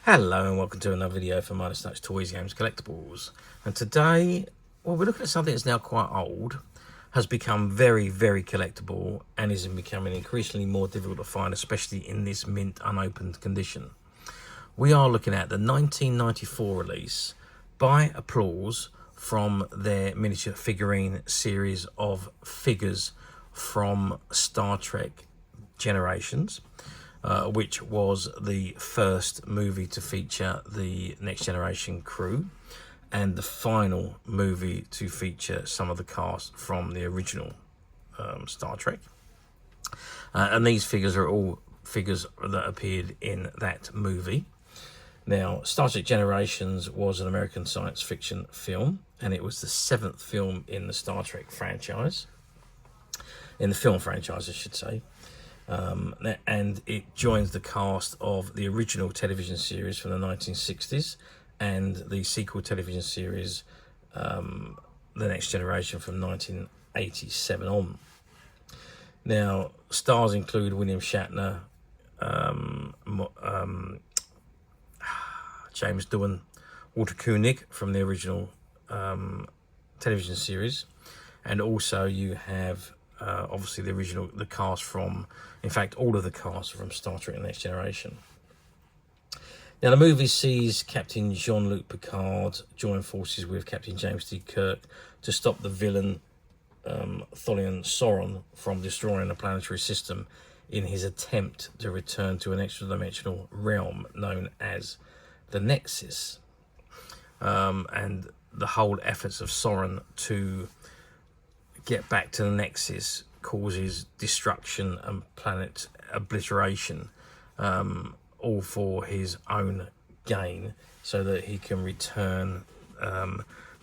Hello and welcome to another video for Minus Touch Toys, Games, Collectibles. And today, well, we're looking at something that's now quite old, has become very, very collectible, and is becoming increasingly more difficult to find, especially in this mint unopened condition. We are looking at the 1994 release by Applause from their miniature figurine series of figures from Star Trek Generations. Which was the first movie to feature the Next Generation crew and the final movie to feature some of the cast from the original Star Trek. And these figures are all figures that appeared in that movie. Now, Star Trek Generations was an American science fiction film, and it was the 7th film in the Star Trek franchise. In the film franchise, I should say. And it joins the cast of the original television series from the 1960s and the sequel television series, The Next Generation, from 1987 on. Now, stars include William Shatner, James Doohan, Walter Koenig from the original television series, and also you have obviously the cast from, in fact, all of the cast from Star Trek The Next Generation. Now, the movie sees Captain Jean-Luc Picard join forces with Captain James T. Kirk to stop the villain Tholian Soran from destroying the planetary system in his attempt to return to an extra-dimensional realm known as the Nexus. And the whole efforts of Soran to get back to the Nexus causes destruction and planet obliteration, all for his own gain, so that he can return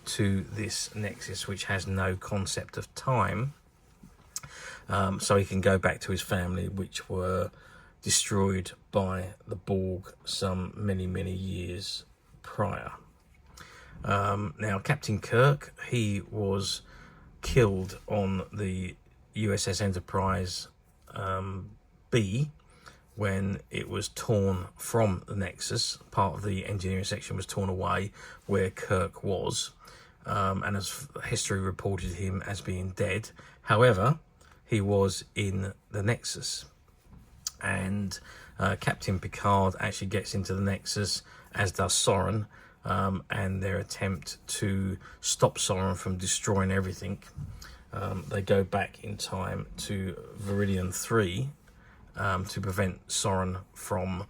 to this Nexus, which has no concept of time, so he can go back to his family, which were destroyed by the Borg some many years prior. Now, Captain Kirk, he was killed on the USS Enterprise B when it was torn from the Nexus. Part of the engineering section was torn away where Kirk was, and as history reported him as being dead. However, he was in the Nexus, and Captain Picard actually gets into the Nexus, as does Soran, and their attempt to stop Soran from destroying everything. They go back in time to Viridian 3 to prevent Soran from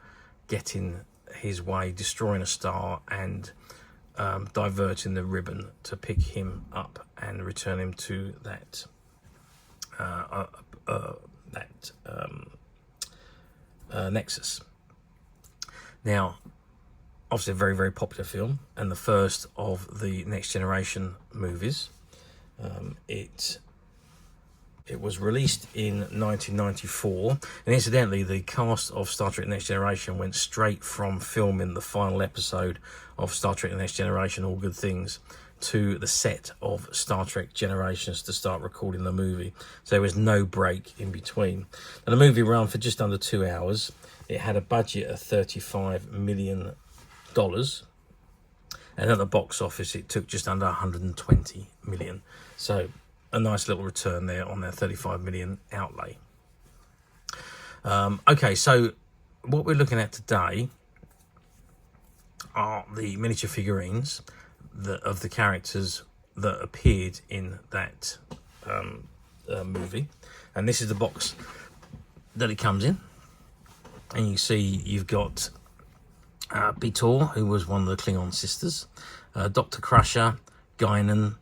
getting his way, destroying a star and diverting the ribbon to pick him up and return him to that Nexus. Now, obviously a very popular film, and the first of the Next Generation movies. It was released in 1994, and incidentally the cast of Star Trek Next Generation went straight from filming the final episode of Star Trek Next Generation, All Good Things, to the set of Star Trek Generations to start recording the movie. So there was no break in between. And the movie ran for just under 2 hours. It had a budget of $35 million, and at the box office it took just under 120 million. So a nice little return there on their 35 million outlay. Okay, so what we're looking at today are the miniature figurines of the characters that appeared in that movie, and this is the box that it comes in. And you see you've got B'Etor, who was one of the Klingon sisters, Dr. Crusher, Guinan,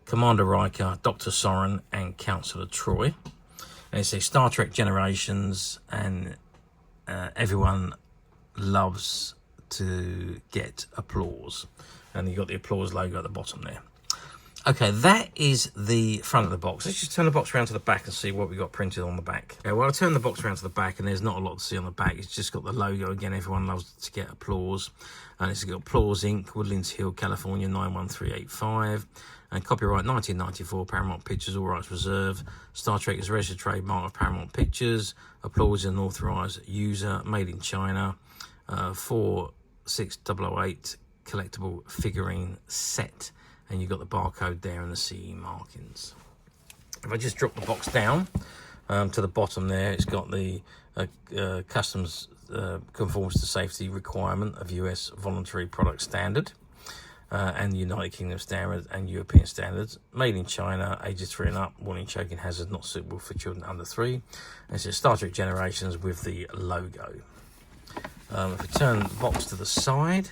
Commander Riker, Dr. Soran and Counselor Troi. And it's a Star Trek Generations, and everyone loves to get applause. And you've got the applause logo at the bottom there. Okay, that is the front of the box. Let's just turn the box around to the back and see what we got printed on the back. Okay, well, I turned the box around to the back, and there's not a lot to see on the back. It's just got the logo again. Everyone loves to get applause. And it's got Applause Inc., Woodlands Hill, California, 91385. And copyright 1994, Paramount Pictures, all rights reserved. Star Trek is a registered trademark of Paramount Pictures. Applause is an authorised user, made in China. For 6008 collectible figurine set, and you've got the barcode there and the CE markings. If I just drop the box down to the bottom there, it's got the customs conforms to safety requirement of US voluntary product standard and United Kingdom standard and European standards. Made in China, ages 3 and up, warning choking hazard, not suitable for children under 3. And it says Star Trek Generations with the logo. If we turn the box to the side,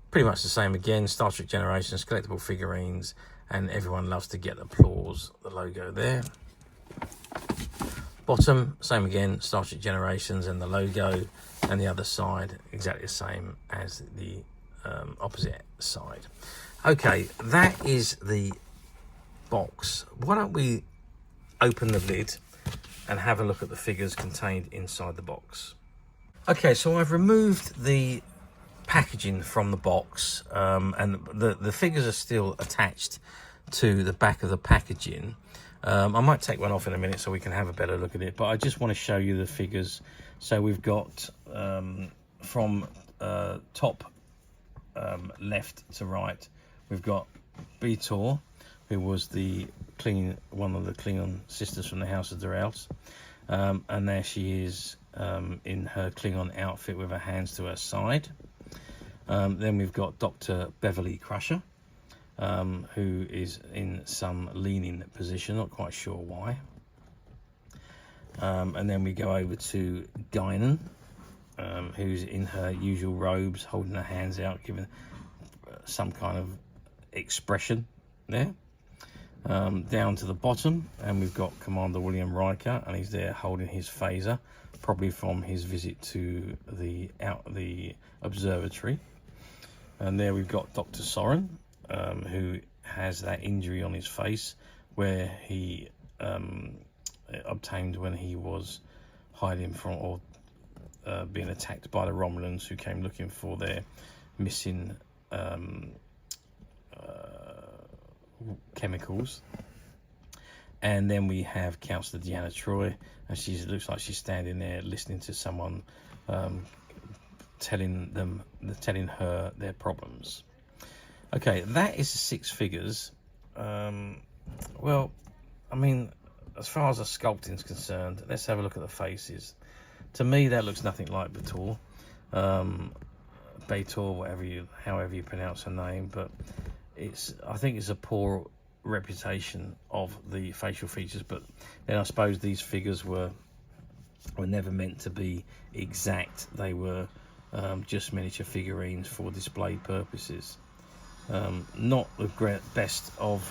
pretty much the same again. Star Trek Generations, collectible figurines, and everyone loves to get applause. The logo there. Bottom, same again, Star Trek Generations and the logo, and the other side exactly the same as the opposite side. Okay, that is the box. Why don't we open the lid and have a look at the figures contained inside the box. Okay, so I've removed the packaging from the box, and the figures are still attached to the back of the packaging. I might take one off in a minute so we can have a better look at it, but I just want to show you the figures. So we've got from top left to right, we've got B'Etor, who was one of the Klingon sisters from the House of Durals, and there she is in her Klingon outfit with her hands to her side. Then we've got Dr. Beverly Crusher, who is in some leaning position, not quite sure why. And then we go over to Guinan, who's in her usual robes, holding her hands out, giving some kind of expression there. Down to the bottom, and we've got Commander William Riker, and he's there holding his phaser, probably from his visit to the observatory. And there we've got Dr. Soran, who has that injury on his face where he obtained when he was hiding from or being attacked by the Romulans, who came looking for their missing chemicals. And then we have Counselor Troi, and she looks like she's standing there listening to someone telling her their problems. Okay, that is 6 figures. Well, I mean, as far as the sculpting is concerned, let's have a look at the faces. To me, that looks nothing like B'Etor. B'Etor, however you pronounce her name, but I think it's a poor reputation of the facial features. But then I suppose these figures were never meant to be exact. They were just miniature figurines for display purposes. Not the best of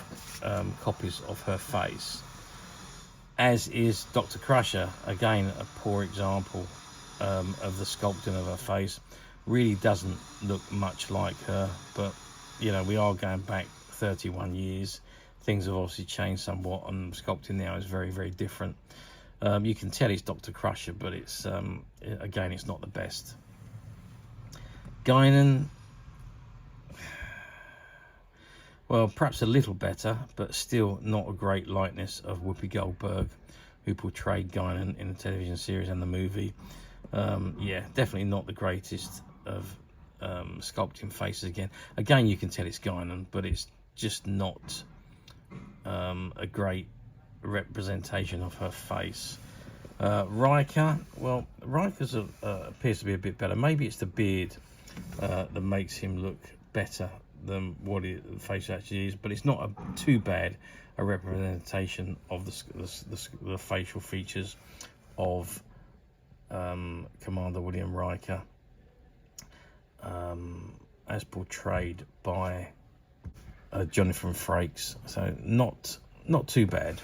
copies of her face, as is Dr. Crusher. Again, a poor example of the sculpting of her face. Really doesn't look much like her, but you know, we are going back 31 years. Things have obviously changed somewhat, and sculpting now is very, very different. You can tell it's Dr. Crusher, but it's again, it's not the best. Guinan, well, perhaps a little better, but still not a great likeness of Whoopi Goldberg, who portrayed Guinan in the television series and the movie. Yeah, definitely not the greatest of sculpting faces again. Again, you can tell it's Guinan, but it's just not a great representation of her face. Riker, well, Riker's appears to be a bit better. Maybe it's the beard that makes him look better than what the face actually is, but it's not too bad a representation of the facial features of Commander William Riker, as portrayed by Jonathan Frakes. So not too bad.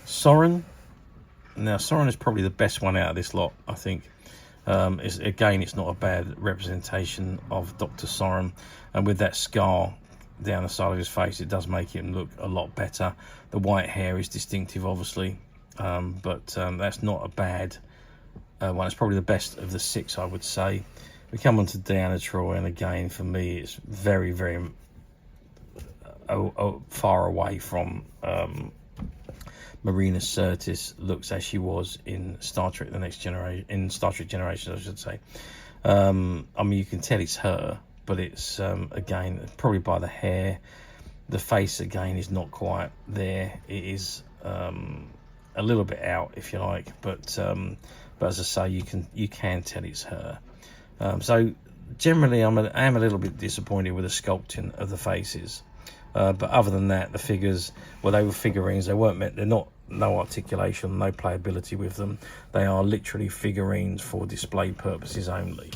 Soran, now Soran is probably the best one out of this lot, I think. It's not a bad representation of Dr. Soran, and with that scar down the side of his face, it does make him look a lot better. The white hair is distinctive, obviously, but that's not a bad one. It's probably the best of the 6, I would say. We come on to Deanna Troi, and again, for me, it's very, very far away from Marina Sirtis looks as she was in Star Trek: The Next Generation, in Star Trek Generations, I should say. I mean, you can tell it's her, but it's again, probably by the hair. The face again is not quite there. It is a little bit out, if you like, but as I say, you can tell it's her. So generally, I am a little bit disappointed with the sculpting of the faces, but other than that, the figures, well, they were figurines. They weren't meant. They're not. No articulation, no playability with them. They are literally figurines for display purposes only.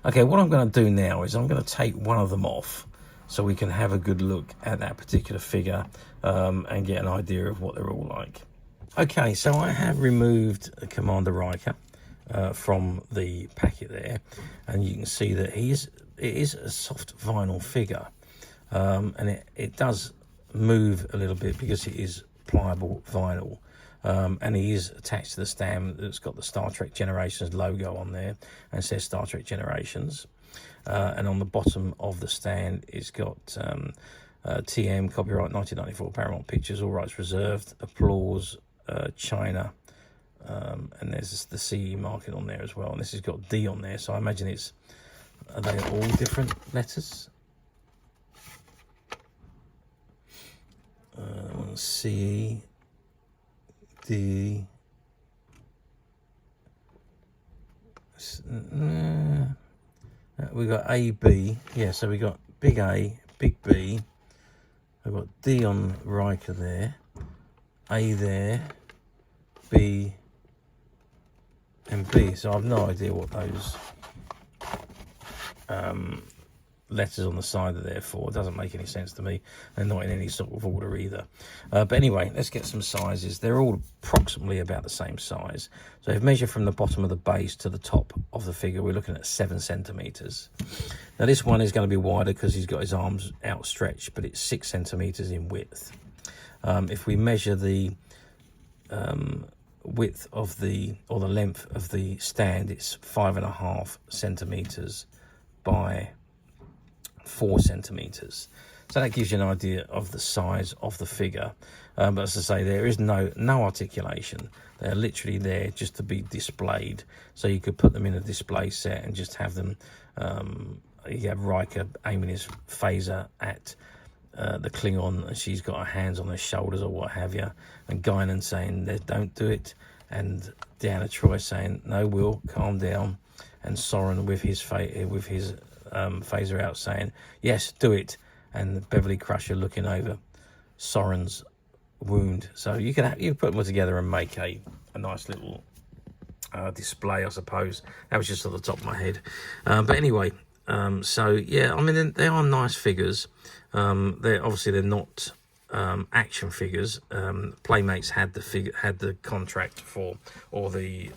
Okay, what I'm going to do now is I'm going to take one of them off, so we can have a good look at that particular figure and get an idea of what they're all like. Okay, so I have removed Commander Riker from the packet there, and you can see that it is a soft vinyl figure, and it does move a little bit because it is pliable vinyl, and he is attached to the stand that's got the Star Trek Generations logo on there and says Star Trek Generations. And on the bottom of the stand, it's got TM, copyright 1994, Paramount Pictures, all rights reserved, applause, China, and there's the CE marking on there as well. And this has got D on there, so I imagine are they all different letters? CE, D. We got A, B, yeah, so we got big A, big B. I've got D on Riker there, A there, B, and B. So I've no idea what those letters on the side are there for. It doesn't make any sense to me. They're not in any sort of order either. But anyway, let's get some sizes. They're all approximately about the same size. So if you measure from the bottom of the base to the top of the figure, we're looking at 7 centimeters. Now this one is going to be wider because he's got his arms outstretched, but it's 6 centimeters in width. If we measure the width of the length of the stand, it's 5.5 centimeters by 4 centimeters. So that gives you an idea of the size of the figure. But as I say, there is no articulation. They're literally there just to be displayed. So you could put them in a display set and just have them. You have Riker aiming his phaser at the Klingon, and she's got her hands on her shoulders or what have you, and Guinan saying, "Don't do it," and Deanna Troi saying, "No, Will, calm down," and Soran with his phaser out saying, "Yes, do it," and Beverly Crusher looking over Soran's wound. So you can put them all together and make a nice little display, I suppose. That was just off the top of my head, but anyway, so yeah, I mean, they are nice figures. They're not action figures. Playmates had the contract for, or the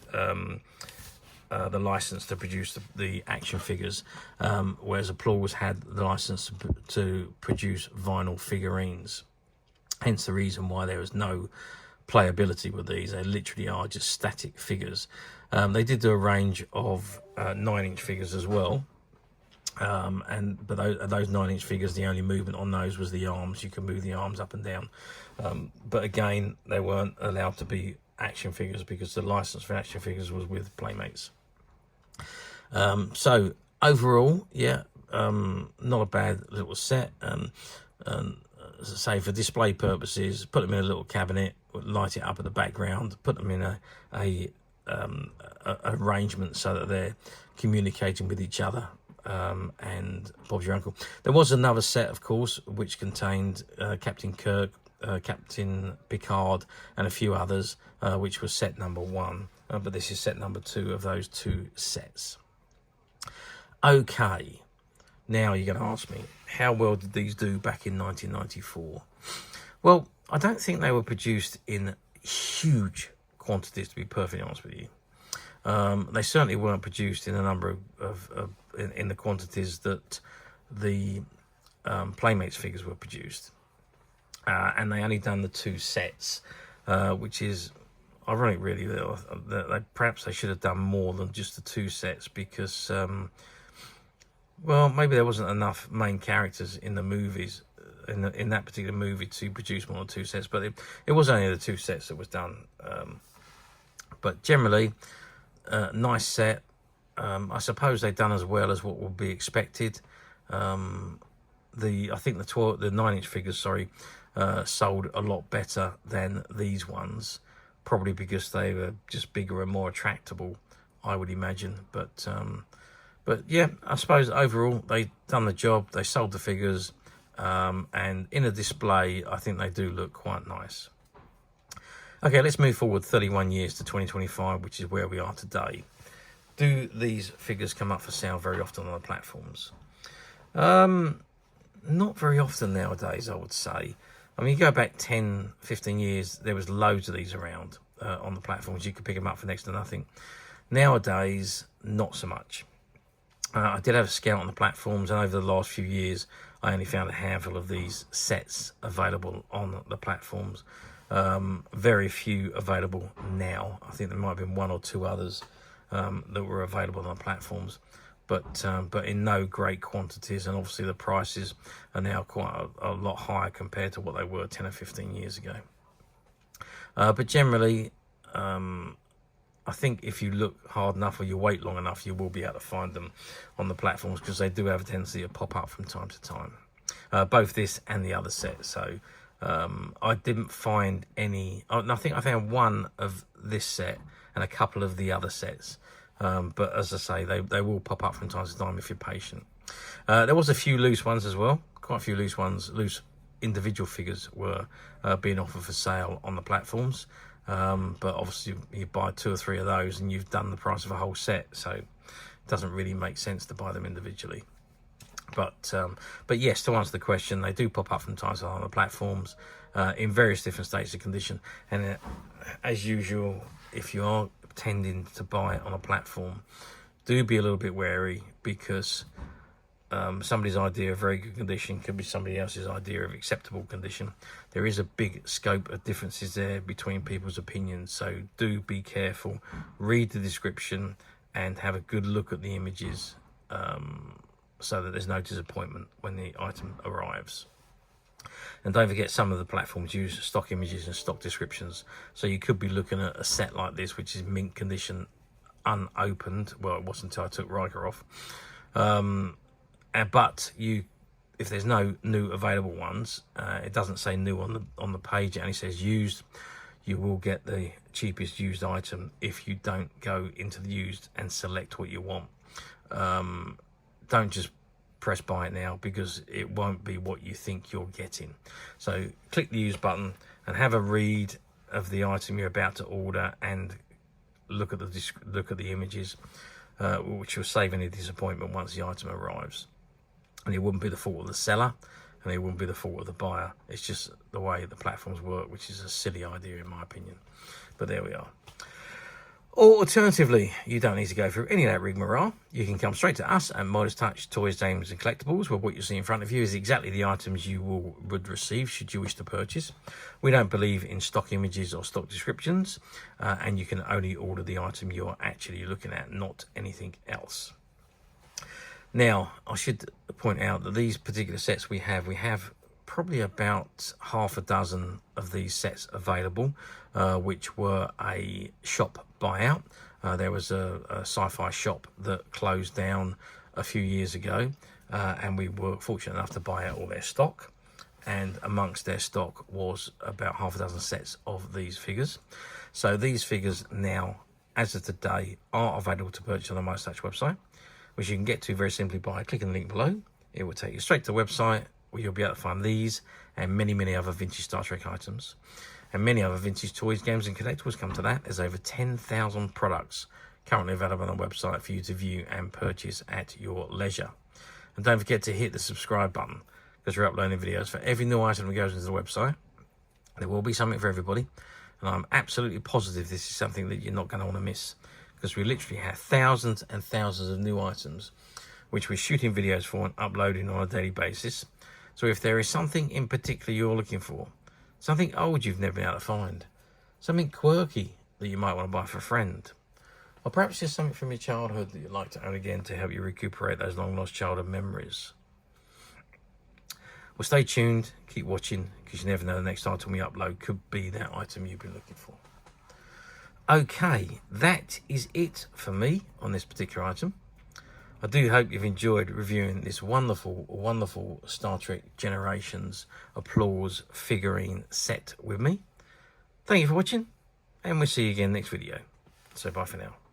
license to produce the action figures, whereas Applause had the license to produce vinyl figurines. Hence the reason why there was no playability with these. They literally are just static figures. They did do a range of 9-inch figures as well. But those 9-inch figures, the only movement on those was the arms. You can move the arms up and down. But again, they weren't allowed to be action figures because the license for action figures was with Playmates. So overall, yeah, not a bad little set. And as I say, for display purposes, put them in a little cabinet, light it up at the background, put them in a arrangement so that they're communicating with each other. And Bob's your uncle. There was another set, of course, which contained Captain Kirk, Captain Picard, and a few others, which was set number 1. But this is set number 2 of those 2 sets. Okay, now you're going to ask me, how well did these do back in 1994? Well, I don't think they were produced in huge quantities, to be perfectly honest with you. They certainly weren't produced in a number in the quantities that the Playmates figures were produced, and they only done the 2 sets, which is ironic, really. Perhaps they should have done more than just the 2 sets because, well, maybe there wasn't enough main characters in the movies, in that particular movie, to produce more than 2 sets. But it was only the 2 sets that was done. But generally, nice set. I suppose they've done as well as what would be expected. I think the 9-inch figures, sold a lot better than these ones, probably because they were just bigger and more attractable, I would imagine. But yeah, I suppose overall they've done the job. They sold the figures, and in a display, I think they do look quite nice. Okay, let's move forward 31 years to 2025, which is where we are today. Do these figures come up for sale very often on the platforms? Not very often nowadays, I would say. I mean, you go back 10, 15 years, there was loads of these around on the platforms. You could pick them up for next to nothing. Nowadays, not so much. I did have a scout on the platforms, and over the last few years, I only found a handful of these sets available on the platforms. Very few available now. I think there might have been one or two others that were available on platforms, but in no great quantities, and obviously the prices are now quite a lot higher compared to what they were 10 or 15 years ago. But generally, I think if you look hard enough or you wait long enough, you will be able to find them on the platforms, because they do have a tendency to pop up from time to time. Both this and the other set. So I didn't find any. I think I found one of this set and a couple of the other sets. But as I say, they will pop up from time to time if you're patient. There was a few loose ones as well. Quite a few loose ones. Loose individual figures were being offered for sale on the platforms. But obviously you buy 2 or 3 of those and you've done the price of a whole set. So it doesn't really make sense to buy them individually. But yes, to answer the question, they do pop up from time to time on the platforms in various different states of condition. And as usual, if you are tending to buy on a platform, do be a little bit wary, because somebody's idea of very good condition could be somebody else's idea of acceptable condition. There is a big scope of differences there between people's opinions, so do be careful. Read the description and have a good look at the images, so that there's no disappointment when the item arrives. And don't forget, some of the platforms use stock images and stock descriptions, so you could be looking at a set like this which is mint condition, unopened. Well, it wasn't until I took Riker off. But if there's no new available ones, it doesn't say new on the page, it only says used. You will get the cheapest used item if you don't go into the used and select what you want. Don't just press buy it now, because it won't be what you think you're getting. So click the use button and have a read of the item you're about to order, and look at the images, which will save any disappointment once the item arrives. And it wouldn't be the fault of the seller, and it wouldn't be the fault of the buyer. It's just the way the platforms work, which is a silly idea in my opinion. But there we are. Or alternatively, you don't need to go through any of that rigmarole. You can come straight to us at Midas Touch Toys, Games and Collectibles, where what you see in front of you is exactly the items you would receive should you wish to purchase. We don't believe in stock images or stock descriptions, and you can only order the item you're actually looking at, not anything else. Now, I should point out that these particular sets we have probably about half a dozen of these sets available, which were a shop buyout. There was a sci-fi shop that closed down a few years ago, and we were fortunate enough to buy out all their stock. And amongst their stock was about half a dozen sets of these figures. So these figures now, as of today, are available to purchase on the Midas Touch website, which you can get to very simply by clicking the link below. It will take you straight to the website, where you'll be able to find these and many other vintage Star Trek items, and many other vintage toys, games and collectibles. Come to that. There's over 10,000 products currently available on the website for you to view and purchase at your leisure. And don't forget to hit the subscribe button, because we're uploading videos for every new item that goes into the website. There will be something for everybody, and I'm absolutely positive this is something that you're not going to want to miss, because we literally have thousands and thousands of new items which we're shooting videos for and uploading on a daily basis. So if there is something in particular you're looking for, something old you've never been able to find, something quirky that you might want to buy for a friend, or perhaps just something from your childhood that you'd like to own again to help you recuperate those long lost childhood memories. Well, stay tuned, keep watching, because you never know, the next item we upload could be that item you've been looking for. Okay, that is it for me on this particular item. I do hope you've enjoyed reviewing this wonderful, wonderful Star Trek Generations Applause figurine set with me. Thank you for watching, and we'll see you again next video. So bye for now.